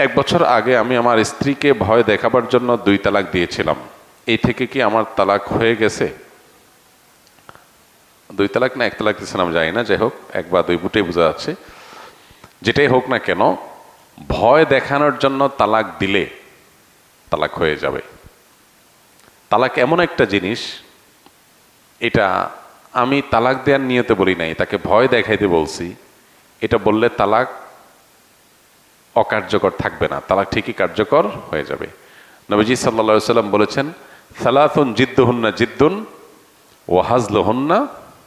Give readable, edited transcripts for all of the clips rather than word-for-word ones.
এক বছর আগে আমি আমার স্ত্রীকে ভয় দেখাবার জন্য 2 তালাক দিয়েছিলাম। এই থেকে কি আমার তালাক হয়ে গেছে? 2 তালাক না 1 তালাক দিয়েছিলাম জানি না, যাই হোক 1 বা 2 বুটেই বোঝা যাচ্ছে। যেটাই হোক না কেন, ভয় দেখানোর জন্য তালাক দিলে তালাক হয়ে যাবে। তালাক এমন একটা জিনিস, এটা আমি তালাক দেওয়ার নিয়তে বলি নাই, তাকে ভয় দেখাইতে বলছি। এটা বললে তালাক অকার্যকর থাকবে না, তালাক ঠিকই কার্যকর হয়ে যাবে। নবীজি সাল্লাল্লাহু আলাইহি সাল্লাম বলেছেন, সালাতুন জিদ্দুহুন্না জিদ্দুন ওয়া হাজলুহুন্না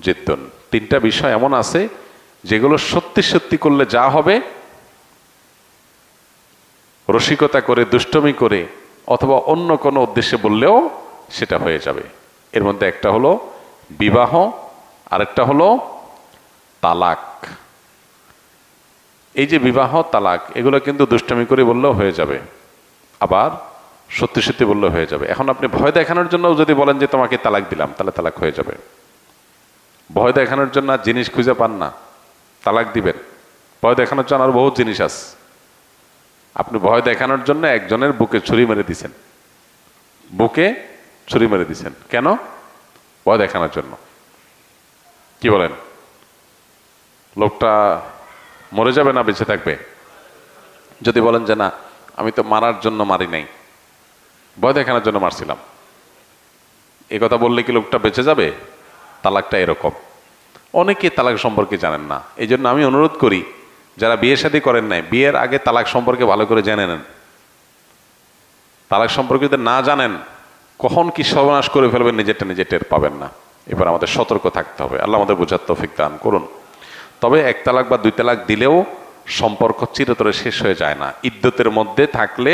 জিদ্দুন। 3টা বিষয় এমন আছে যেগুলো সত্যি সত্যি করলে যা হবে, রসিকতা করে দুষ্টমি করে অথবা অন্য কোনো উদ্দেশ্যে বললেও সেটা হয়ে যাবে। এর মধ্যে একটা হলো বিবাহ, আরেকটা হলো তালাক। এই যে বিবাহ তালাক, এগুলো কিন্তু দুষ্টমি করে বললেও হয়ে যাবে, আবার সত্যি সত্যি বললেও হয়ে যাবে। এখন আপনি ভয় দেখানোর জন্য যদি বলেন যে তোমাকে তালাক দিলাম, তাহলে তালাক হয়ে যাবে। ভয় দেখানোর জন্য জিনিস খুঁজে পান না, তালাক দিবেন। ভয় দেখানোর জন্য আর বহুত জিনিস আছে। আপনি ভয় দেখানোর জন্য একজনের বুকে ছুরি মেরে দিছেন, বুকে ছুরি মেরে দিছেন কেন? ভয় দেখানোর জন্য। কি বলেন, লোকটা মরে যাবে না বেঁচে থাকবে? যদি বলেন যে না, আমি তো মারার জন্য মারি নাই, ভয় দেখানোর জন্য মারছিলাম, এ কথা বললে কি লোকটা বেঁচে যাবে? তালাকটা এরকম। অনেকে তালাক সম্পর্কে জানেন না। এই জন্য আমি অনুরোধ করি, যারা বিয়ে শাদী করেন নাই, বিয়ের আগে তালাক সম্পর্কে ভালো করে জেনে নেন। তালাক সম্পর্কে যদি না জানেন, কখন কি সর্বনাশ করে ফেলবেন নিজেরটা নিজে টের পাবেন না। এবার আমাদের সতর্ক থাকতে হবে। আল্লাহ আমাদের বোঝার তৌফিক দান করুন। তবে 1 তালাক বা 2 তালাক দিলেও সম্পর্ক চিরতরে শেষ হয়ে যায় না। ইদ্যতের মধ্যে থাকলে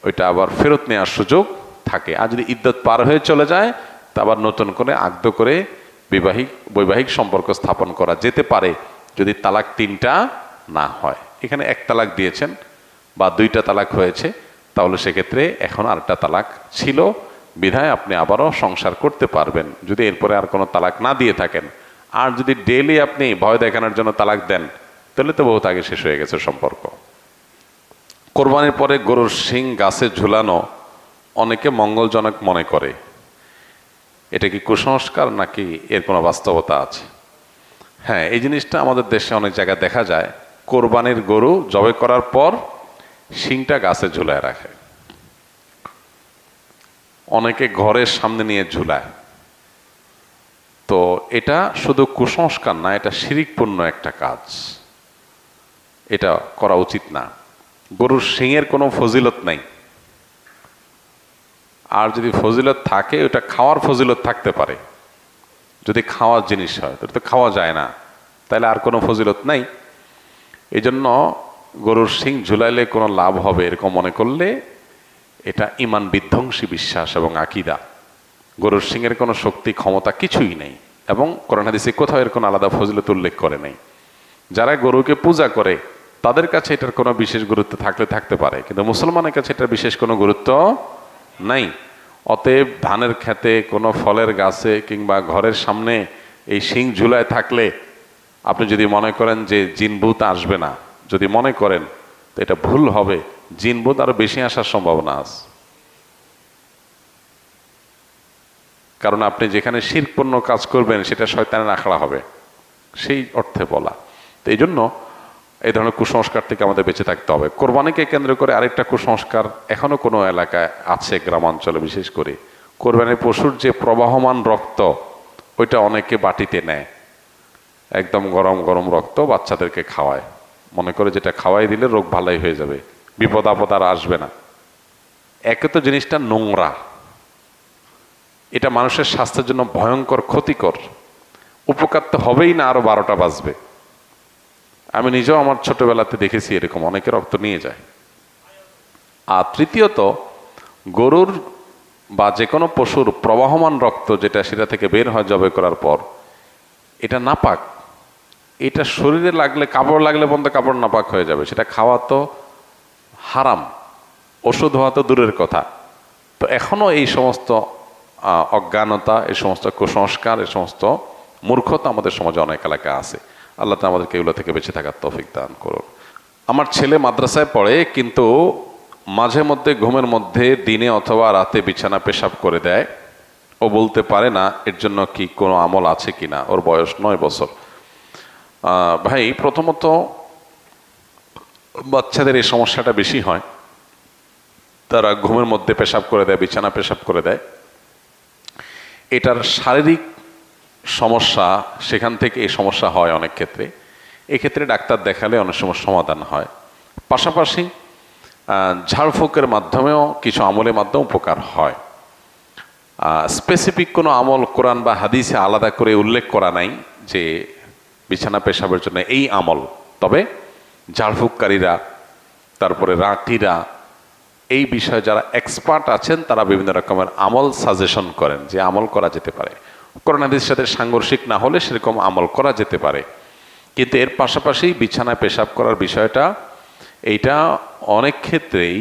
ওইটা আবার ফেরত নেওয়ার সুযোগ থাকে। আর যদি ইদ্যত পার হয়ে চলে যায়, তা আবার নতুন করে আগ্ধ করে বৈবাহিক সম্পর্ক স্থাপন করা যেতে পারে, যদি তালাক 3টা না হয়। এখানে 1 তালাক দিয়েছেন বা 2টা তালাক হয়েছে, তাহলে সেক্ষেত্রে এখন আরেকটা তালাক ছিল বিধায় আপনি আবারও সংসার করতে পারবেন, যদি এরপরে আর কোনো তালাক না দিয়ে থাকেন। আর যদি ডেইলি আপনি ভয় দেখানোর জন্য তালাক দেন, তাহলে তো বহুত আগে শেষ হয়ে গেছে সম্পর্ক। কোরবানির পরে গরুর শিং গাছে ঝুলানো অনেকে মঙ্গলজনক মনে করে, এটা কি কুসংস্কার নাকি এর কোনো বাস্তবতা আছে? হ্যাঁ, এই জিনিসটা আমাদের দেশে অনেক জায়গায় দেখা যায়। কোরবানির গরু জবাই করার পর শিংটা গাছে ঝুলায় রাখে, অনেকে ঘরের সামনে নিয়ে ঝুলায়। তো এটা শুধু কুসংস্কার না, এটা শিরিকপূর্ণ একটা কাজ, এটা করা উচিত না। গরুর শিংয়ের কোনো ফজিলত নাই, আর যদি ফজিলত থাকে ওটা খাওয়ার ফজিলত থাকতে পারে। যদি খাওয়ার জিনিস হয় তাহলে তো খাওয়া যায় না, তাহলে আর কোনো ফজিলত নাই। এই জন্য গরুর শিং ঝুলাইলে কোনো লাভ হবে এরকম মনে করলে এটা ঈমান বিধ্বংসী বিশ্বাস এবং আকীদা। গরুর শিংয়ের কোনো শক্তি ক্ষমতা কিছুই নেই, এবং কোরআন হাদিসে কোথাও এর কোনো আলাদা ফজিলত উল্লেখ করে নাই। যারা গরুকে পূজা করে তাদের কাছে এটার কোনো বিশেষ গুরুত্ব থাকতে পারে, কিন্তু মুসলমানের কাছে এটার বিশেষ কোনো গুরুত্ব নাই। অতএব ধানের খেতে, কোনো ফলের গাছে কিংবা ঘরের সামনে এই শিং ঝুলায় থাকলে আপনি যদি মনে করেন যে জিনভূত আসবে না, যদি মনে করেন, তো এটা ভুল হবে। জিনভূত আরো বেশি আসার সম্ভাবনা আছে, কারণ আপনি যেখানে শিরকপূর্ণ কাজ করবেন সেটা শয়তানের আখড়া হবে, সেই অর্থে বলা। তো এই জন্য এই ধরনের কুসংস্কার থেকে আমাদের বেঁচে থাকতে হবে। কোরবানিকে কেন্দ্র করে আরেকটা কুসংস্কার এখনো কোনো এলাকায় আছে, গ্রামাঞ্চলে বিশেষ করে। কোরবানির পশুর যে প্রবাহমান রক্ত, ওইটা অনেকে বাটিতে নেয়, একদম গরম গরম রক্ত বাচ্চাদেরকে খাওয়ায়, মনে করে যেটা খাওয়াই দিলে রোগ ভালাই হয়ে যাবে, বিপদ আপদ আর আসবে না। একে তো জিনিসটা নোংরা, এটা মানুষের স্বাস্থ্যের জন্য ভয়ঙ্কর ক্ষতিকর। উপকার তো হবেই না, আরো 12টা বাজবে। আমি নিজেও আমার ছোটবেলাতে দেখেছি এরকম অনেকে রক্ত নিয়ে যায়। আর তৃতীয়ত, গরুর বা যে কোনো পশুর প্রবাহমান রক্ত যেটা সেটা থেকে বের হয় জবাই করার পর, এটা নাপাক। এটা শরীরে লাগলে, কাপড় লাগলে পর্যন্ত কাপড় নাপাক হয়ে যাবে। সেটা খাওয়া তো হারাম, ওষুধ হওয়া তো দূরের কথা। তো এখনো এই সমস্ত অজ্ঞানতা, এই সমস্ত কুসংস্কার, এই সমস্ত মূর্খতা আমাদের সমাজে অনেক এলাকা আছে। আল্লাহ তাআলা আমাদেরকে এগুলো থেকে বেঁচে থাকার তৌফিক দান করুন। আমার ছেলে মাদ্রাসায় পড়ে, কিন্তু মাঝে মধ্যে ঘুমের মধ্যে দিনে অথবা রাতে বিছানা পেশাব করে দেয়। ও বলতে পারে না এর জন্য কি কোনো আমল আছে কিনা। ওর বয়স 9 বছর। ভাই, প্রথমত বাচ্চাদের এই সমস্যাটা বেশি হয়। তারা ঘুমের মধ্যে পেশাব করে দেয়, বিছানা পেশাব করে দেয়। এটার শারীরিক সমস্যা, সেখান থেকে এই সমস্যা হয় অনেক ক্ষেত্রে। এক্ষেত্রে ডাক্তার দেখালে অনেক সময় সমাধান হয়। পাশাপাশি ঝাড়ফুঁকের মাধ্যমেও কিছু আমলের মাধ্যমে উপকার হয়। স্পেসিফিক কোনো আমল কোরআন বা হাদিসে আলাদা করে উল্লেখ করা নাই যে বিছানা পেশাবের জন্য এই আমল। তবে ঝাড়ফুঁককারীরা, তারপরে রাঁকিরা, এই বিষয়ে যারা এক্সপার্ট আছেন তারা বিভিন্ন রকমের আমল সাজেশন করেন যে আমল করা যেতে পারে। কোরআন হাদিসের সাথে সাংঘর্ষিক না হলে সেরকম আমল করা যেতে পারে। কিন্তু এর পাশাপাশি বিছানায় পেশাব করার বিষয়টা, এইটা অনেক ক্ষেত্রেই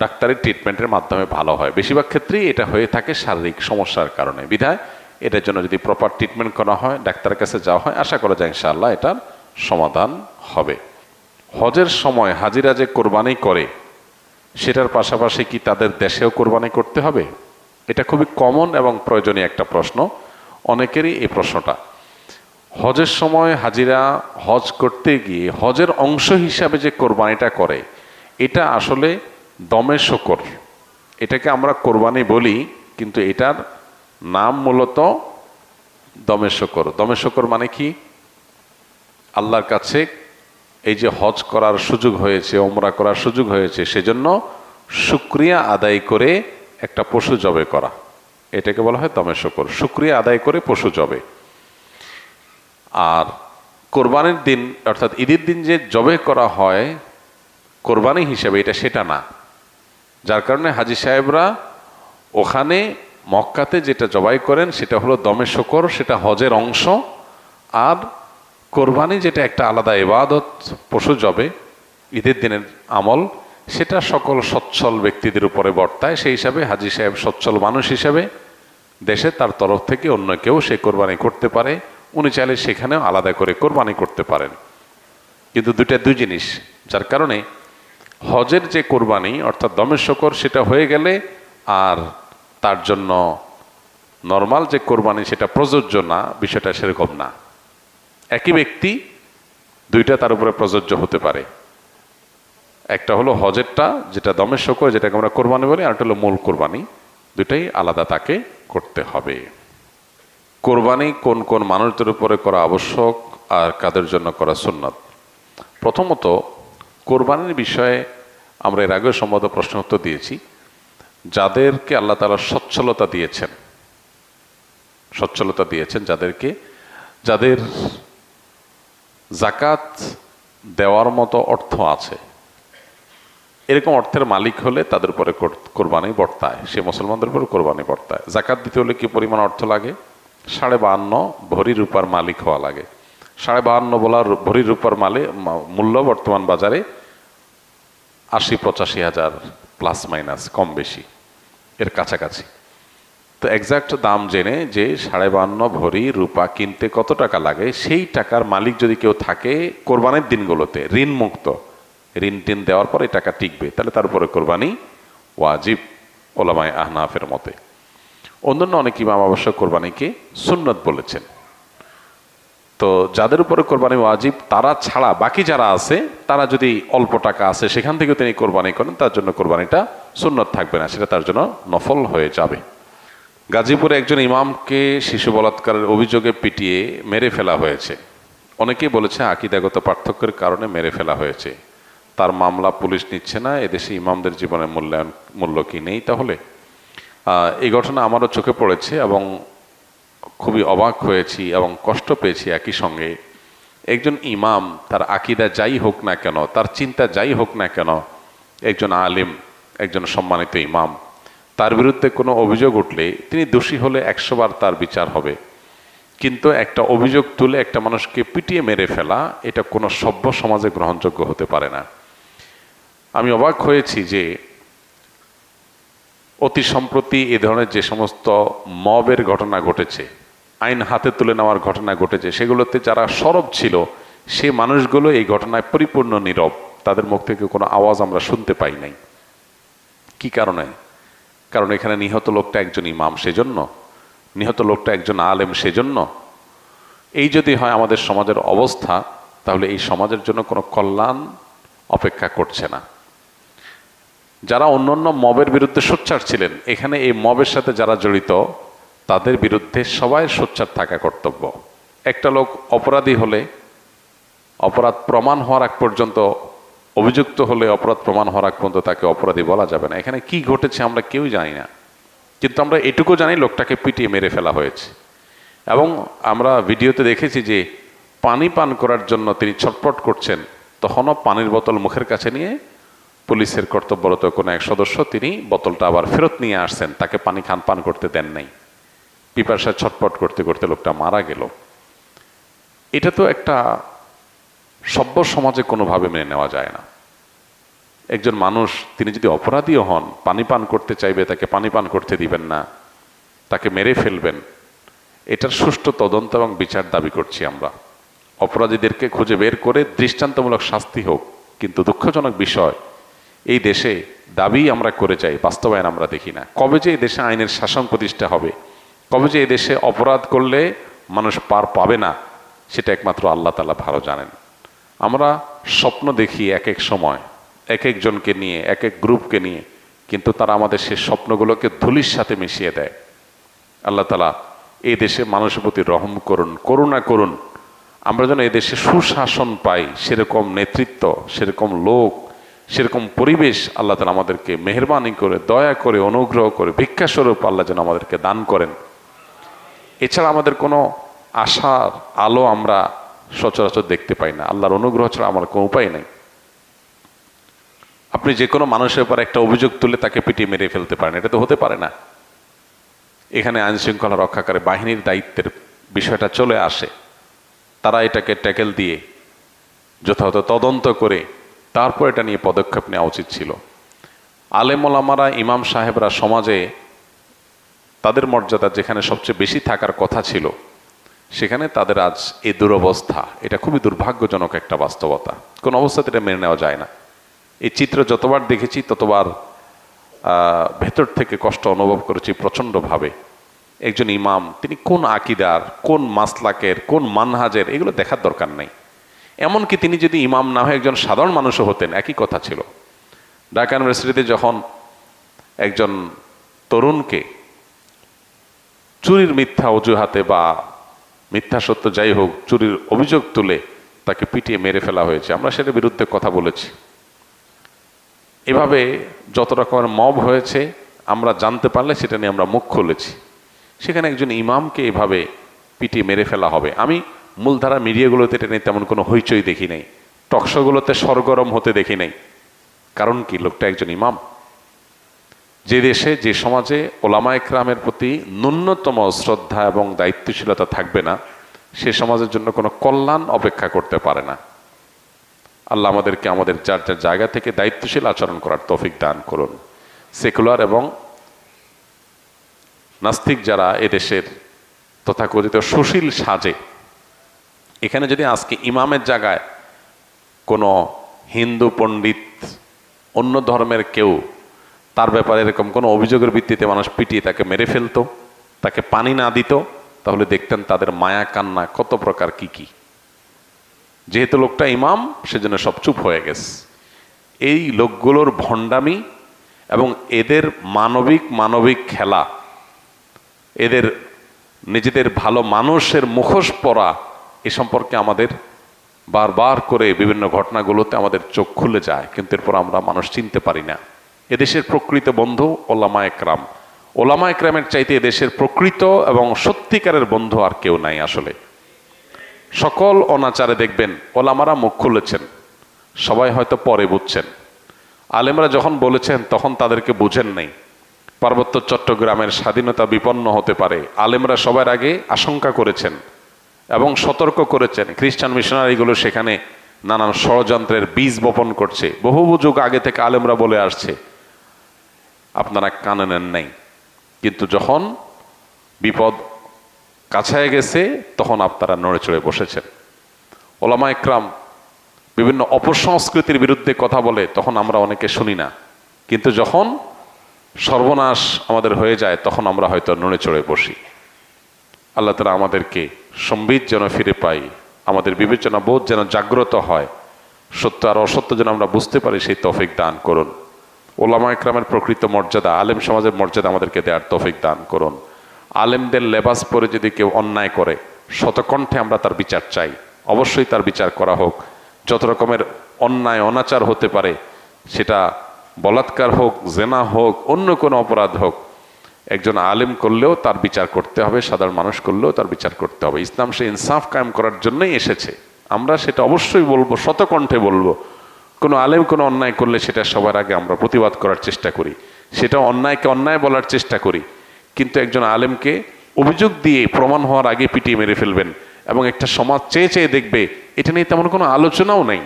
ডাক্তারি ট্রিটমেন্টের মাধ্যমে ভালো হয়। বেশিরভাগ ক্ষেত্রেই এটা হয়ে থাকে শারীরিক সমস্যার কারণে। বিধায় এটার জন্য যদি প্রপার ট্রিটমেন্ট করা হয়, ডাক্তারের কাছে যাওয়া হয়, আশা করা যায় ইনশাআল্লাহ এটার সমাধান হবে। হজের সময় হাজিরা যে কোরবানি করে, সেটার পাশাপাশি কি তাদের দেশেও কোরবানি করতে হবে? এটা খুবই কমন এবং প্রয়োজনীয় একটা প্রশ্ন, অনেকেরই এই প্রশ্নটা। হজের সময় হাজিরা হজ করতে গিয়ে হজের অংশ হিসাবে যে কোরবানিটা করে, এটা আসলে দমে শকর। এটাকে আমরা কোরবানি বলি, কিন্তু এটার নাম মূলত দমে শকর। দমে শকর মানে কি? আল্লাহর কাছে এই যে হজ করার সুযোগ হয়েছে, ওমরা করার সুযোগ হয়েছে, সেজন্য শুকরিয়া আদায় করে একটা পশু জবে করা, এটাকে বলা হয় দমে শকর। শুকরিয়া আদায় করে পশু জবে। আর কোরবানির দিন অর্থাৎ ঈদের দিন যে জবে করা হয় কোরবানি হিসেবে, এটা সেটা না। যার কারণে হাজী সাহেবরা ওখানে মক্কাতে যেটা জবাই করেন সেটা হলো দমে শকর, সেটা হজের অংশ। আর কোরবানি যেটা একটা আলাদা ইবাদত, পশু জবে, ঈদের দিনের আমল, সেটা সকল সচ্ছল ব্যক্তিদের উপরে বর্তায়। সেই হিসাবে হাজী সাহেব সচ্ছল মানুষ হিসেবে দেশে তার তরফ থেকে অন্য কেউ সে কোরবানি করতে পারে। উনি চাইলে সেখানেও আলাদা করে কোরবানি করতে পারেন। কিন্তু দুইটা দুই জিনিস। যার কারণে হজের যে কোরবানি অর্থাৎ দমের শকর, সেটা হয়ে গেলে আর তার জন্য নর্মাল যে কোরবানি সেটা প্রযোজ্য না, বিষয়টা সেরকম না। একই ব্যক্তি দুইটা তার উপরে প্রযোজ্য হতে পারে। একটা হলো হজেরটা, যেটা দমের শকর, যেটাকে আমরা কোরবানি বলি, আর একটা হলো মূল কোরবানি। দুটাই আলাদা তাকে করতে হবে। কোরবানি কোন কোন মানুষদের উপরে করা আবশ্যক আর কাদের জন্য করা সুন্নাত? প্রথমত, কোরবানির বিষয়ে আমরা এর আগেও সম্ভবত প্রশ্ন উত্তর দিয়েছি। যাদেরকে আল্লাহ তাআলা সচ্ছলতা দিয়েছেন, যাদের জাকাত দেওয়ার মতো অর্থ আছে, এরকম অর্থের মালিক হলে তাদের উপরে কোরবানি বর্তায়, সে মুসলমানদের উপরে কোরবানি বর্তায়। জাকাত দিতে হলে কি পরিমাণ অর্থ লাগে? 52.5 ভরি রূপার মালিক হওয়া লাগে। 52.5 বলার ভরি রূপার মূল্য বর্তমান বাজারে 80-85 হাজার প্লাস মাইনাস, কম বেশি এর কাছাকাছি। তো এক্সাক্ট দাম জেনে যে 52.5 ভরি রূপা কিনতে কত টাকা লাগে, সেই টাকার মালিক যদি কেউ থাকে কোরবানির দিনগুলোতে, ঋণ মুক্ত, ঋণ টিন দেওয়ার পর এই টাকা টিকবে, তাহলে তার উপরে কোরবানি ওয়াজিব ওলামায়ে আহনাফের মতে। অন্যান্য অনেক ইমাম অবশ্য কোরবানিকে সুন্নত বলেছেন। তো যাদের উপরে কোরবানি ওয়াজিব তারা ছাড়া বাকি যারা আছে, তারা যদি অল্প টাকা আছে সেখান থেকে তিনি কোরবানি করেন, তার জন্য কোরবানিটা সুন্নত থাকবে না, সেটা তার জন্য নফল হয়ে যাবে। গাজীপুরে একজন ইমামকে শিশু বলাৎকারের অভিযোগে পিটিয়ে মেরে ফেলা হয়েছে। অনেকেই বলেছে আকীদাগত পার্থক্যের কারণে মেরে ফেলা হয়েছে। তার মামলা পুলিশ নিচ্ছে না। এদেশে ইমামদের জীবনের মূল্য কি নেই তাহলে? এই ঘটনা আমারও চোখে পড়েছে এবং খুবই অবাক হয়েছি এবং কষ্ট পেয়েছি একই সঙ্গে। একজন ইমাম, তার আকীদা যাই হোক না কেন, তার চিন্তা যাই হোক না কেন, একজন আলিম, একজন সম্মানিত ইমাম, তার বিরুদ্ধে কোনো অভিযোগ উঠলে তিনি দোষী হলে 100 বার তার বিচার হবে। কিন্তু একটা অভিযোগ তুলে একটা মানুষকে পিটিয়ে মেরে ফেলা, এটা কোনো সভ্য সমাজে গ্রহণযোগ্য হতে পারে না। আমি অবাক হয়েছি যে অতি সম্প্রতি এ ধরনের যে সমস্ত মবের ঘটনা ঘটেছে, আইন হাতে তুলে নেওয়ার ঘটনা ঘটেছে, সেগুলোতে যারা সরব ছিল সেই মানুষগুলো এই ঘটনায় পরিপূর্ণ নীরব, তাদের মুখ থেকে কোনো আওয়াজ আমরা শুনতে পাই নাই। কি কারণে? কারণ এখানে নিহত লোকটা একজন ইমাম, সেজন্য নিহত লোকটা একজন আলেম, সেজন্য। এই যদি হয় আমাদের সমাজের অবস্থা, তাহলে এই সমাজের জন্য কোনো কল্যাণ অপেক্ষা করছে না। যারা অন্যান্য মবের বিরুদ্ধে সোচ্চার ছিলেন, এখানে এই মবের সাথে যারা জড়িত তাদের বিরুদ্ধে সবাই সোচ্চার থাকা কর্তব্য। একটা লোক অপরাধী হলে, অপরাধ প্রমাণ হওয়ার আগ পর্যন্ত, অভিযুক্ত হলে অপরাধ প্রমাণ হওয়ার আগ পর্যন্ত তাকে অপরাধী বলা যাবে না। এখানে কি ঘটেছে আমরা কেউ জানি না, কিন্তু আমরা এটুকু জানি লোকটাকে পিটিয়ে মেরে ফেলা হয়েছে। এবং আমরা ভিডিওতে দেখেছি যে পানি পান করার জন্য তিনি ছটফট করছেন, তখনও পানির বোতল মুখের কাছে নিয়ে পুলিশের কর্তব্যরত কোনো এক সদস্য তিনি বোতলটা আবার ফেরত নিয়ে আসছেন, তাকে পানি খান পান করতে দেন নাই। পিপাসায় ছটফট করতে করতে লোকটা মারা গেল। এটা তো একটা সভ্য সমাজে কোনোভাবে মেনে নেওয়া যায় না। একজন মানুষ তিনি যদি অপরাধীও হন, পানি পান করতে চাইবে, তাকে পানি পান করতে দিবেন না, তাকে মেরে ফেলবেন। এটার সুষ্ঠু তদন্ত এবং বিচার দাবি করছি আমরা। অপরাধীদেরকে খুঁজে বের করে দৃষ্টান্তমূলক শাস্তি হোক। কিন্তু দুঃখজনক বিষয়, এই দেশে দাবি আমরা করে যাই, বাস্তবায়ন আমরা দেখি না। কবে যে এই দেশে আইনের শাসন প্রতিষ্ঠা হবে, কবে যে এই দেশে অপরাধ করলে মানুষ পার পাবে না, সেটা একমাত্র আল্লাহ তাআলা ভালো জানেন। আমরা স্বপ্ন দেখি এক এক সময়, এক একজনকে নিয়ে, এক এক গ্রুপকে নিয়ে, কিন্তু তারা আমাদের সেই স্বপ্নগুলোকে ধুলির সাথে মিশিয়ে দেয়। আল্লাহ তাআলা এই দেশে মানুষের প্রতি রহম করুন, করুণা করুন। আমরা যেন এই দেশে সুশাসন পাই, সেরকম নেতৃত্ব, সেরকম লোক, সেরকম পরিবেশ আল্লাহ তাআলা আমাদেরকে মেহেরবানি করে, দয়া করে, অনুগ্রহ করে, ভিক্ষাস্বরূপ আল্লাহ যেন আমাদেরকে দান করেন। এছাড়া আমাদের কোনো আশার আলো আমরা সচরাচর দেখতে পাই না। আল্লাহর অনুগ্রহ ছাড়া আমার কোনো উপায় নেই। আপনি যে কোনো মানুষের উপর একটা অভিযোগ তুলে তাকে পিটিয়ে মেরে ফেলতে পারেন, এটা তো হতে পারে না। এখানে আইন শৃঙ্খলা রক্ষাকারী বাহিনীর দায়িত্বের বিষয়টা চলে আসে। তারা এটাকে ট্যাকেল দিয়ে যথাযথ তদন্ত করে তারপর এটা নিয়ে পদক্ষেপ নেওয়া উচিত ছিল। আলেম ওলামারা, ইমাম সাহেবরা সমাজে তাদের মর্যাদা যেখানে সবচেয়ে বেশি থাকার কথা ছিল, সেখানে তাদের আজ এই দুরবস্থা। এটা খুবই দুর্ভাগ্যজনক একটা বাস্তবতা, কোন অবস্থাতে এটা মেনে নেওয়া যায় না। এই চিত্র যতবার দেখেছি ততবার ভেতর থেকে কষ্ট অনুভব করেছি প্রচণ্ডভাবে। একজন ইমাম, তিনি কোন আকিদার, কোন মাসলাকের, কোন মানহাজের, এগুলো দেখার দরকার নেই। এমনকি তিনি যদি ইমাম না হয়ে একজন সাধারণ মানুষও হতেন, একই কথা ছিল। ঢাকা ইউনিভার্সিটিতে যখন একজন তরুণকে চুরির মিথ্যা অজুহাতে বা মিথ্যা সত্য যাই হোক, চুরির অভিযোগ তুলে তাকে পিটিয়ে মেরে ফেলা হয়েছে, আমরা সেটার বিরুদ্ধে কথা বলেছি। এভাবে যত রকমের মব হয়েছে আমরা জানতে পারলে সেটা নিয়ে আমরা মুখ খুলেছি। সেখানে একজন ইমামকে এভাবে পিটিয়ে মেরে ফেলা হবে। আমি মূলধারা মিডিয়াগুলোতে এটা নিয়ে তেমন কোনো হইচই দেখি নাই, টকশোগুলোতে সরগরম হতে দেখি নাই। কারণ কি? লোকটা একজন ইমাম। যে দেশে, যে সমাজে ওলামা একরামের প্রতি ন্যূনতম শ্রদ্ধা এবং দায়িত্বশীলতা থাকবে না, সে সমাজের জন্য কোনো কল্যাণ অপেক্ষা করতে পারে না। আল্লাহ আমাদেরকে আমাদের যার যার জায়গা থেকে দায়িত্বশীল আচরণ করার তৌফিক দান করুন। সেকুলার এবং নাস্তিক যারা এদেশের তথাকথিত সুশীল সাজে, এখানে যদি আজকে ইমামের জায়গায় কোনো হিন্দু পণ্ডিত, অন্য ধর্মের কেউ তার ব্যাপারে এরকম কোনো অভিযোগের ভিত্তিতে মানুষ পিটিয়ে তাকে মেরে ফেলতো, তাকে পানি না দিত, তাহলে দেখতেন তাদের মায়া কান্না কত প্রকার কি কি। যেহেতু লোকটা ইমাম, সেজন্য সব চুপ হয়ে গেছে। এই লোকগুলোর ভণ্ডামি এবং এদের মানবিক খেলা, এদের নিজেদের ভালো মানুষের মুখোশ পরা, এ সম্পর্কে আমাদের বারবার করে বিভিন্ন ঘটনাগুলোতে আমাদের চোখ খুলে যায়, কিন্তু এরপর আমরা মানুষ চিনতে পারি না। এদেশের প্রকৃত বন্ধু ওলামা একরাম। ওলামা একরামের চাইতে এদেশের প্রকৃত এবং সত্যিকারের বন্ধু আর কেউ নাই। আসলে সকল অনাচারে দেখবেন ওলামারা মুখ খুলেছেন, সবাই হয়তো পরে বুঝছেন। আলেমরা যখন বলেছেন তখন তাদেরকে বুঝেন নাই। পার্বত্য চট্টগ্রামের স্বাধীনতা বিপন্ন হতে পারে, আলেমরা সবার আগে আশঙ্কা করেছেন এবং সতর্ক করেছেন। খ্রিস্টান মিশনারিগুলো সেখানে নানান ষড়যন্ত্রের বীজ বপন করছে। বহু যুগ আগে থেকে আলেমরা বলে আসছে, আপনারা কানে নেন নাই। কিন্তু যখন বিপদ কাছায় গেছে তখন আপনারা নড়ে চড়ে বসেছেন। ওলামা একরাম বিভিন্ন অপসংস্কৃতির বিরুদ্ধে কথা বলে, তখন আমরা অনেকে শুনি না, কিন্তু যখন সর্বনাশ আমাদের হয়ে যায় তখন আমরা হয়তো নড়ে চড়ে বসি। আল্লাহ তাআলা আমাদেরকে সম্বিত যেন ফিরে পাই, আমাদের বিবেচনা বোধ যেন জাগ্রত হয়, সত্য আর অসত্য যেন আমরা বুঝতে পারি, সেই তৌফিক দান করুন। ওলামা একরামের প্রকৃত মর্যাদা, আলেম সমাজের মর্যাদা আমাদেরকে দেওয়ার তৌফিক দান করুন। আলেমদের লেবাস পরে যদি কেউ অন্যায় করে, শতকণ্ঠে আমরা তার বিচার চাই, অবশ্যই তার বিচার করা হোক। যত রকমের অন্যায় অনাচার হতে পারে, সেটা বলাৎকার হোক, জেনা হোক, অন্য কোনো অপরাধ হোক, একজন আলেম করলেও তার বিচার করতে হবে, সাধারণ মানুষ করলেও তার বিচার করতে হবে। ইসলাম সে ইনসাফ কায়েম করার জন্যই এসেছে, আমরা সেটা অবশ্যই বলবো, শতকণ্ঠে বলবো। কোনো আলেম কোনো অন্যায় করলে সেটা সবার আগে আমরা প্রতিবাদ করার চেষ্টা করি, সেটা অন্যায়কে অন্যায় বলার চেষ্টা করি। কিন্তু একজন আলেমকে অভিযোগ দিয়ে প্রমাণ হওয়ার আগে পিটিয়ে মেরে ফেলবেন, এবং একটা সমাজ চেয়ে চেয়ে দেখবে, এটা নিয়ে তেমন কোনো আলোচনাও নেই,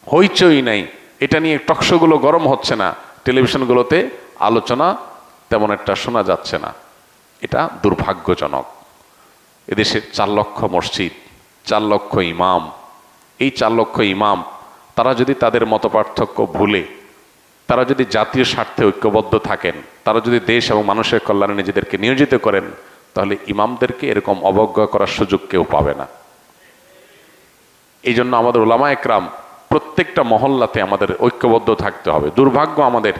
হইচই নাই, এটা নিয়ে টকশোগুলো গরম হচ্ছে না, টেলিভিশনগুলোতে আলোচনা তেমন একটা শোনা যাচ্ছে না। এটা দুর্ভাগ্যজনক। এদেশে 4 লক্ষ মসজিদ, 4 লক্ষ ইমাম, এই 4 লক্ষ ইমাম তারা যদি তাদের মতপার্থক্য ভুলে, তারা যদি জাতীয় স্বার্থে ঐক্যবদ্ধ থাকেন, তারা যদি দেশ এবং মানুষের কল্যাণে নিজেদেরকে নিয়োজিত করেন, তাহলে ইমামদেরকে এরকম অবজ্ঞা করার সুযোগ কেউ পাবে না। এই জন্য আমাদের ওলামা একরাম প্রত্যেকটা মহল্লাতে আমাদের ঐক্যবদ্ধ থাকতে হবে। দুর্ভাগ্য আমাদের,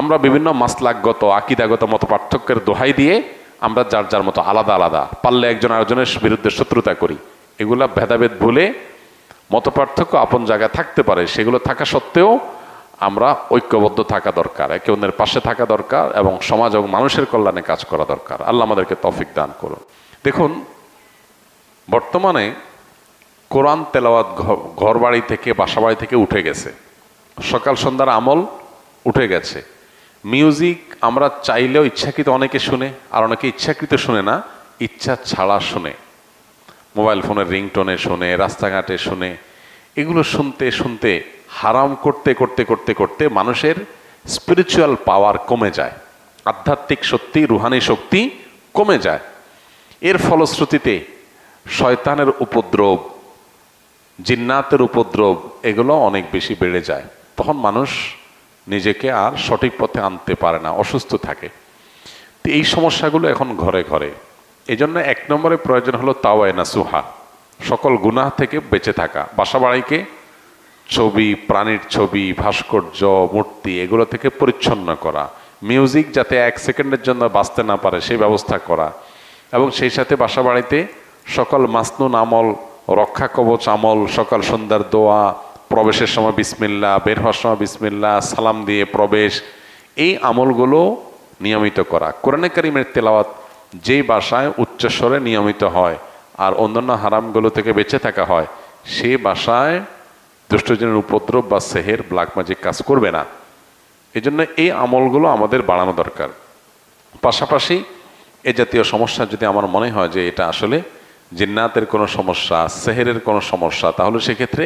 আমরা বিভিন্ন মাসলাকগত আকীদাগত মত পার্থক্যের দোহাই দিয়ে আমরা যার যার মতো আলাদা আলাদা, পারলে একজন আরেকজনের বিরুদ্ধে শত্রুতা করি। এগুলা ভেদাভেদ ভুলে, মত পার্থক্য আপন জায়গায় থাকতে পারে, সেগুলো থাকা সত্ত্বেও আমরা ঐক্যবদ্ধ থাকা দরকার, একে অন্যের পাশে থাকা দরকার, এবং সমাজ এবং মানুষের কল্যাণে কাজ করা দরকার। আল্লাহ আমাদেরকে তৌফিক দান করুন। দেখুন, বর্তমানে কোরআন তেলাওয়াত ঘর বাড়ি থেকে, বাসা বাড়ি থেকে উঠে গেছে, সকাল সন্ধ্যার আমল উঠে গেছে। মিউজিক আমরা চাইলেও ইচ্ছাকৃত অনেকে শুনে, আর অনেকে ইচ্ছাকৃত শুনে না, ইচ্ছা ছাড়া শুনে, মোবাইল ফোনের রিংটোনে শুনে, রাস্তাঘাটে শুনে। এগুলো শুনতে শুনতে, হারাম করতে করতে করতে করতে মানুষের স্পিরিচুয়াল পাওয়ার কমে যায়, আধ্যাত্মিক শক্তি, রুহানি শক্তি কমে যায়। এর ফলশ্রুতিতে শয়তানের উপদ্রব, জিন্নাতের উপদ্রব, এগুলো অনেক বেশি বেড়ে যায়। তখন মানুষ নিজেকে আর সঠিক পথে আনতে পারে না, অসুস্থ থাকে। তো এই সমস্যাগুলো এখন ঘরে ঘরে। এই জন্য 1 নম্বরে প্রয়োজন হলো তাওয়ায়ে নাসুহা, সকল গুনাহ থেকে বেঁচে থাকা। বাসা বাড়িকে ছবি, প্রাণীর ছবি, ভাস্কর্য, মূর্তি, এগুলো থেকে পরিচ্ছন্ন করা। মিউজিক যাতে 1 সেকেন্ডের জন্য বাঁচতে না পারে সেই ব্যবস্থা করা, এবং সেই সাথে বাসা বাড়িতে সকল মাসনুন আমল, রক্ষা কবচ আমল, সকাল সন্ধ্যার দোয়া, প্রবেশের সময় বিসমিল্লাহ, বের হওয়ার সময় বিসমিল্লাহ, সালাম দিয়ে প্রবেশ, এই আমলগুলো নিয়মিত করা। কোরআনে কারীমের তেলাওয়াত যেই বাসায় উচ্চস্বরে নিয়মিত হয় আর অন্যান্য হারামগুলো থেকে বেঁচে থাকা হয়, সেই বাসায় দুষ্টজনের উপদ্রব বা সেহের, ব্ল্যাক ম্যাজিক কাজ করবে না। এই জন্য এই আমলগুলো আমাদের বাড়ানো দরকার। পাশাপাশি এ জাতীয় সমস্যা যদি আমার মনে হয় যে এটা আসলে জিন্নাতের কোনো সমস্যা, সেহেরের কোনো সমস্যা, তাহলে সেক্ষেত্রে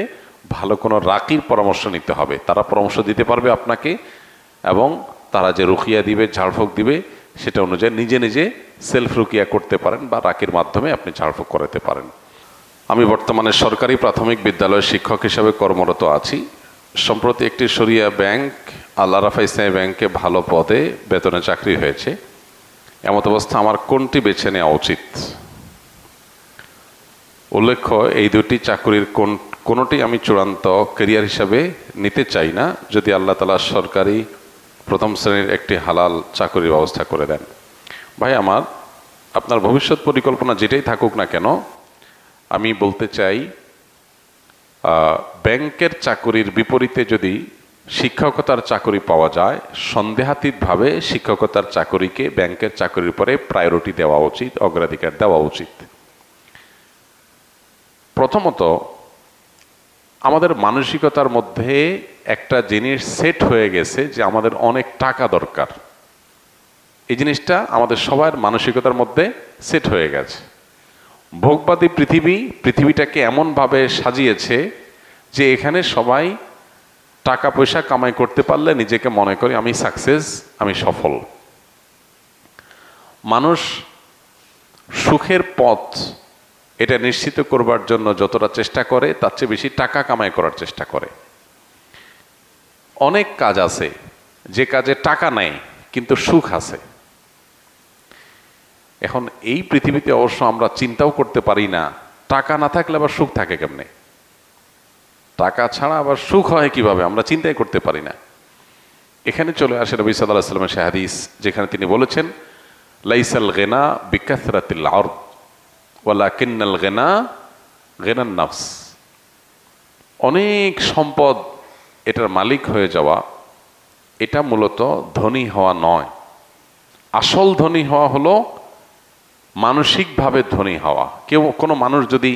ভালো কোনো রাকির পরামর্শ নিতে হবে। তারা পরামর্শ দিতে পারবে আপনাকে, এবং তারা যে রুকিয়া দিবে, ঝাড়ফুঁক দিবে, সেটা অনুযায়ী নিজে নিজে সেলফ রুকিয়া করতে পারেন, বা রাকির মাধ্যমে আপনি ঝাড়ফুঁক করাতে পারেন। আমি বর্তমানে সরকারি প্রাথমিক বিদ্যালয়ের শিক্ষক হিসাবে কর্মরত আছি। সম্প্রতি একটি শরিয়া ব্যাংক, আল আরাফা ইসলামী ব্যাংকে ভালো পদে বেতনে চাকরি হয়েছে। এমত অবস্থা আমার কোনটি বেছে নেওয়া উচিত? উল্লেখ্য, এই দুটি চাকরির কোনোটি আমি চূড়ান্ত ক্যারিয়ার হিসাবে নিতে চাই না, যদি আল্লাহ তাআলা সরকারি প্রথম শ্রেণীর একটি হালাল চাকরির ব্যবস্থা করে দেন। ভাই আমার, আপনার ভবিষ্যৎ পরিকল্পনা যেটাই থাকুক না কেন, আমি বলতে চাই, ব্যাংকের চাকরির বিপরীতে যদি শিক্ষকতার চাকরি পাওয়া যায়, সন্দেহাতীতভাবে শিক্ষকতার চাকরিকে ব্যাংকের চাকরির পরে প্রায়োরিটি দেওয়া উচিত, অগ্রাধিকার দেওয়া উচিত। প্রথমত, আমাদের মানসিকতার মধ্যে একটা জিনিস সেট হয়ে গেছে যে আমাদের অনেক টাকা দরকার। এই জিনিসটা আমাদের সবার মানসিকতার মধ্যে সেট হয়ে গেছে। ভোগবাদী পৃথিবীটাকে এমনভাবে সাজিয়েছে যে এখানে সবাই টাকা পয়সা কামাই করতে পারলে নিজেকে মনে করে আমি সাকসেস, আমি সফল। মানুষ সুখের পথ এটা নিশ্চিত করবার জন্য যতটা চেষ্টা করে তার চেয়ে বেশি টাকা কামাই করার চেষ্টা করে। অনেক কাজ আছে যে কাজে টাকা নেই কিন্তু সুখ আছে। এখন এই পৃথিবীতে অবশ্য আমরা চিন্তাও করতে পারি না টাকা না থাকলে আবার সুখ থাকে কেমনে, টাকা ছাড়া আবার সুখ হয় কিভাবে, আমরা চিন্তাই করতে পারি না। এখানে চলে আসে নবী সাল্লাল্লাহু আলাইহি ওয়াসাল্লামের সেই হাদিস, যেখানে তিনি বলেছেন লাইসাল গিনা বিকাসরাতিল আরদ ওয়ালাকিন্নাল গিনা গিনান নাফস। অনেক সম্পদ এটার মালিক হয়ে যাওয়া এটা মূলত ধনী হওয়া নয়। আসল ধনী হওয়া হলো মানসিকভাবে ধনী হওয়া। কোনো মানুষ যদি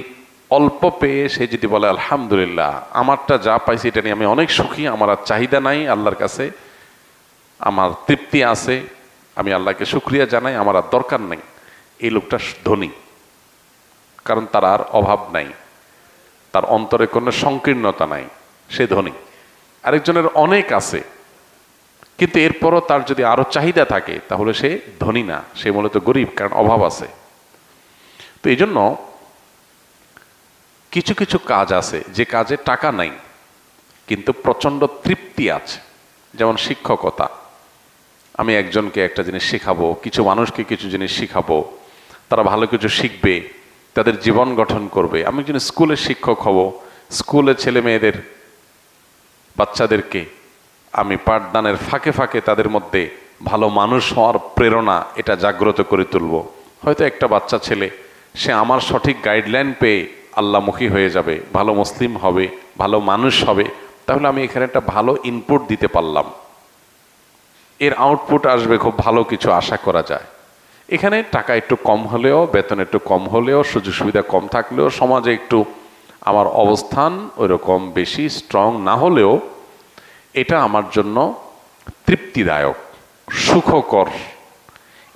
অল্প পেয়ে সে যদি বলে আলহামদুলিল্লাহ আমারটা যা পাইছি এটা নিয়ে আমি অনেক সুখী, আমার আর চাহিদা নাই, আল্লাহর কাছে আমার তৃপ্তি আছে, আমি আল্লাহকে শুকরিয়া জানাই, আমার আর দরকার নেই, এই লোকটা ধনী। কারণ তার আর অভাব নাই, তার অন্তরে কোনো সংকীর্ণতা নাই, সে ধনী। আরেকজনের অনেক আছে কিন্তু এরপরও তার যদি আরো চাহিদা থাকে তাহলে সে ধনী না, সে মূলত গরিব, কারণ অভাব আছে। তো এই জন্য কিছু কিছু কাজ আছে যে কাজে টাকা নাই কিন্তু প্রচন্ড তৃপ্তি আছে। যেমন শিক্ষকতা, আমি একজনকে একটা জিনিস শেখাবো, কিছু মানুষকে কিছু জিনিস শিখাবো, তারা ভালো কিছু শিখবে, তাদের জীবন গঠন করবে। আমি একজন স্কুলের শিক্ষক হব, স্কুলের ছেলে মেয়েদের বাচ্চাদেরকে আমি পাঠদানের ফাঁকে ফাঁকে তাদের মধ্যে ভালো মানুষ হওয়ার প্রেরণা এটা জাগ্রত করে তুলব। হয়তো একটা বাচ্চা ছেলে সে আমার সঠিক গাইডলাইন পেয়ে আল্লাহমুখী হয়ে যাবে, ভালো মুসলিম হবে, ভালো মানুষ হবে, তাহলে আমি এখানে একটা ভালো ইনপুট দিতে পারলাম, এর আউটপুট আসবে খুব ভালো কিছু আশা করা যায়। এখানে টাকা একটু কম হলেও, বেতন একটু কম হলেও, সুযোগ সুবিধা কম থাকলেও, সমাজে একটু আমার অবস্থান ওইরকম বেশি স্ট্রং না হলেও এটা আমার জন্য তৃপ্তিদায়ক, সুখকর।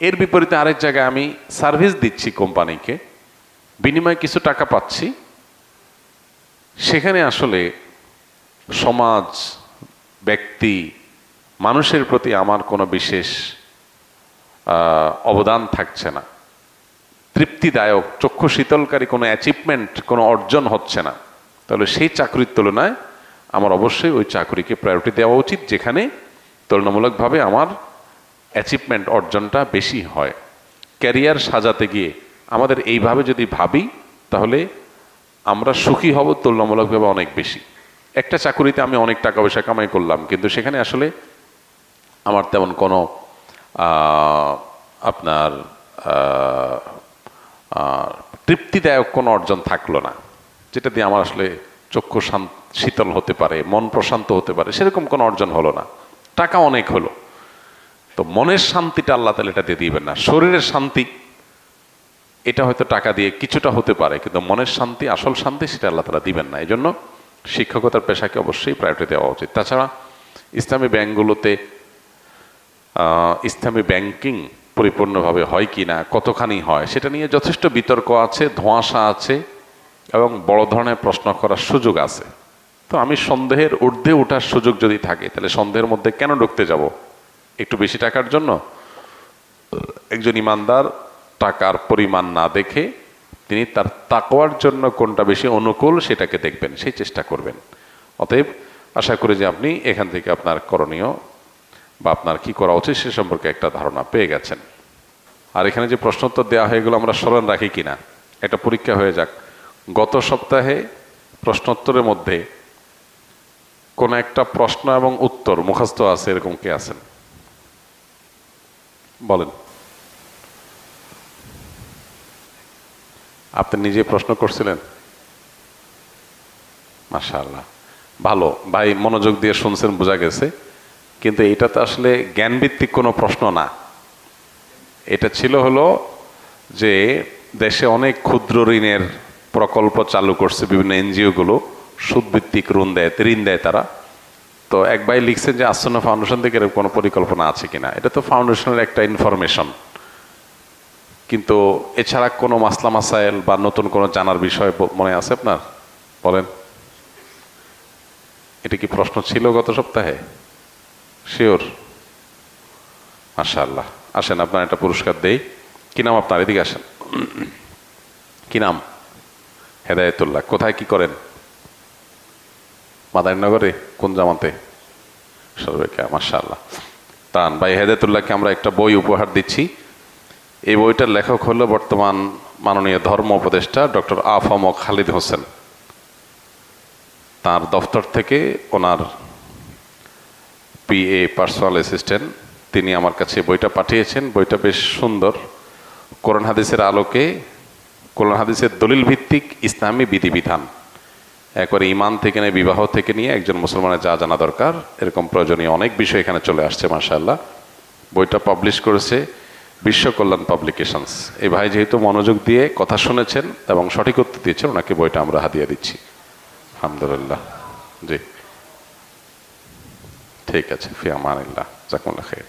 এর বিপরীতে আরেক জায়গায় আমি সার্ভিস দিচ্ছি কোম্পানিকে, বিনিময়ে কিছু টাকা পাচ্ছি, সেখানে আসলে সমাজ, ব্যক্তি, মানুষের প্রতি আমার কোনো বিশেষ অবদান থাকছে না, তৃপ্তিদায়ক চক্ষু শীতলকারী কোনো অ্যাচিভমেন্ট, কোনো অর্জন হচ্ছে না। তাহলে সেই চাকরির তুলনায় আমার অবশ্যই ওই চাকরিকে প্রায়োরিটি দেওয়া উচিত যেখানে তুলনামূলকভাবে আমার অ্যাচিভমেন্ট অর্জনটা বেশি হয়। ক্যারিয়ার সাজাতে গিয়ে আমাদের এইভাবে যদি ভাবি তাহলে আমরা সুখী হব তুলনামূলকভাবে অনেক বেশি। একটা চাকরিতে আমি অনেক টাকা পয়সা কামাই করলাম কিন্তু সেখানে আসলে আমার তেমন কোনো আপনার তৃপ্তিদায়ক কোনো অর্জন থাকলো না, যেটা দিয়ে আমার আসলে চক্ষু শীতল হতে পারে, মন প্রশান্ত হতে পারে, সেরকম কোনো অর্জন হলো না। টাকা অনেক হলো, তো মনের শান্তিটা আল্লাহ তাআলা এটা দিয়ে দিবেন না। শরীরের শান্তি এটা হয়তো টাকা দিয়ে কিছুটা হতে পারে, কিন্তু মনের শান্তি, আসল শান্তি, সেটা আল্লাহ তাআলা দিবেন না। এই জন্য শিক্ষকতার পেশাকে অবশ্যই প্রায়োরিটি দেওয়া উচিত। তাছাড়া ইসলামী ব্যাংকগুলোতে ইসলামী ব্যাংকিং পরিপূর্ণভাবে হয় কি না, কতখানি হয়, সেটা নিয়ে যথেষ্ট বিতর্ক আছে, ধোঁয়াশা আছে এবং বড় ধরনের প্রশ্ন করার সুযোগ আছে। তো আমি সন্দেহের ঊর্ধ্বে ওঠার সুযোগ যদি থাকে তাহলে সন্দেহের মধ্যে কেন ঢুকতে যাব একটু বেশি টাকার জন্য? একজন ইমানদার টাকার পরিমাণ না দেখে তিনি তার তাকওয়ার জন্য কোনটা বেশি অনুকূল সেটাকে দেখবেন, সেই চেষ্টা করবেন। অতএব আশা করি যে আপনি এখান থেকে আপনার করণীয় বা আপনার কি করা উচিত সে সম্পর্কে একটা ধারণা পেয়ে গেছেন। আর এখানে যে প্রশ্নোত্তর দেওয়া হয় এগুলো আমরা স্মরণ রাখি কিনা এটা পরীক্ষা হয়ে যাক। গত সপ্তাহে প্রশ্নোত্তরের মধ্যে কোন একটা প্রশ্ন এবং উত্তর মুখস্থ আছে এরকম কে আছেন বলেন? আপনি নিজে প্রশ্ন করছিলেন? মাশাআল্লাহ, ভালো ভাই, মনোযোগ দিয়ে শুনছেন বোঝা গেছে। কিন্তু এটা তো আসলে জ্ঞানভিত্তিক কোনো প্রশ্ন না, এটা ছিল হলো যে দেশে অনেক ক্ষুদ্র ঋণের প্রকল্প চালু করছে বিভিন্ন এনজিও গুলো, সুদভিত্তিক ঋণ দেয় তারা। তো এক ভাই লিখছেন যে আসন্ন ফাউন্ডেশন থেকে এরকম কোনো পরিকল্পনা আছে কিনা। এটা তো ফাউন্ডেশনের একটা ইনফরমেশন, কিন্তু এছাড়া কোনো মাসলা মাসাইল বা নতুন কোনো জানার বিষয় মনে আছে আপনার? বলেন, এটা কি প্রশ্ন ছিল গত সপ্তাহে? শিওর? মাশাআল্লাহ, আসেন আপনার একটা পুরস্কার দেই। কি নাম আপনার? এদিকে আসেন। কি নাম? হেদায়েতুল্লাহ। কোথায় কি করেন? মাদারীনগরে? কোন জামাতে? সর্বেকা, মাশাআল্লাহ। তান ভাই হেদায়েতুল্লাহকে আমরা একটা বই উপহার দিচ্ছি। এই বইটার লেখক হলো বর্তমান মাননীয় ধর্ম উপদেষ্টা ডক্টর আফম খালিদ হোসেন। তার দফতর থেকে ওনার পিএ পার্সোনাল অ্যাসিস্ট্যান্ট তিনি আমার কাছে বইটা পাঠিয়েছেন। বইটা বেশ সুন্দর। কোরআন হাদিসের আলোকে, কোরআন হাদিসের দলিল ভিত্তিক ইসলামী বিধিবিধান, একবারে ইমান থেকে নিয়ে বিবাহ থেকে নিয়ে একজন মুসলমানের যা জানা দরকার এরকম প্রয়োজনীয় অনেক বিষয় এখানে চলে আসছে মাশাআল্লাহ। বইটা পাবলিশ করেছে বিশ্ব কল্যাণ পাবলিকেশনস। এই ভাই যেহেতু মনোযোগ দিয়ে কথা শুনেছেন এবং সঠিক উত্তর দিয়েছেন, ওনাকে বইটা আমরা হাদিয়া দিচ্ছি। আলহামদুলিল্লাহ। জি, ঠিক আছে। ফি আমানিল্লাহ। জাযাকুমুল্লাহ খাইর।